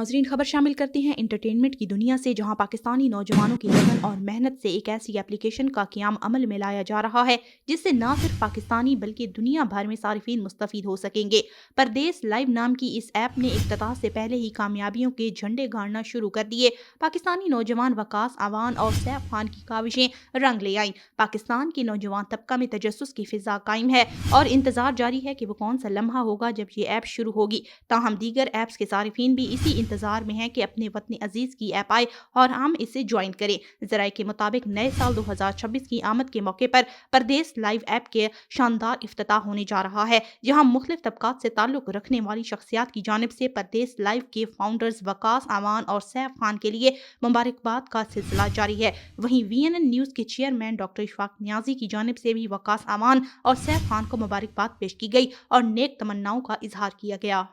ناظرین، خبر شامل کرتے ہیں انٹرٹینمنٹ کی دنیا سے، جہاں پاکستانی نوجوانوں کی لگن اور محنت سے ایک ایسی ایپلیکیشن کا قیام عمل میں لایا جا رہا ہے جس سے نہ صرف پاکستانی بلکہ دنیا بھر میں صارفین مستفید ہو سکیں گے۔ پردیس لائیو نام کی اس ایپ نے افتتاح سے پہلے ہی کامیابیوں کے جھنڈے گاڑنا شروع کر دیے۔ پاکستانی نوجوان وقاص عوان اور سیف خان کی کاوشیں رنگ لے آئیں۔ پاکستان کے نوجوان طبقہ میں تجسس کی فضا قائم ہے اور انتظار جاری ہے کہ وہ کون سا لمحہ ہوگا جب یہ ایپ شروع ہوگی۔ تاہم دیگر ایپس کے صارفین بھی اسی انتظار میں ہیں کہ اپنے وطن عزیز کی ایپ آئے اور ہم اسے جوائن کریں۔ ذرائع کے مطابق نئے سال 2026 کی آمد کے موقع پر پردیس لائیو ایپ کے شاندار افتتاح ہونے جا رہا ہے، جہاں مختلف طبقات سے تعلق رکھنے والی شخصیات کی جانب سے پردیس لائیو کے فاؤنڈرز وقاص عوان اور سیف خان کے لیے مبارکباد کا سلسلہ جاری ہے۔ وہیں VnnNews کے چیئرمین ڈاکٹر اشفاق نیازی کی جانب سے بھی وقاص عوان اور سیف خان کو مبارکباد پیش کی گئی اور نیک تمناؤں کا اظہار کیا گیا۔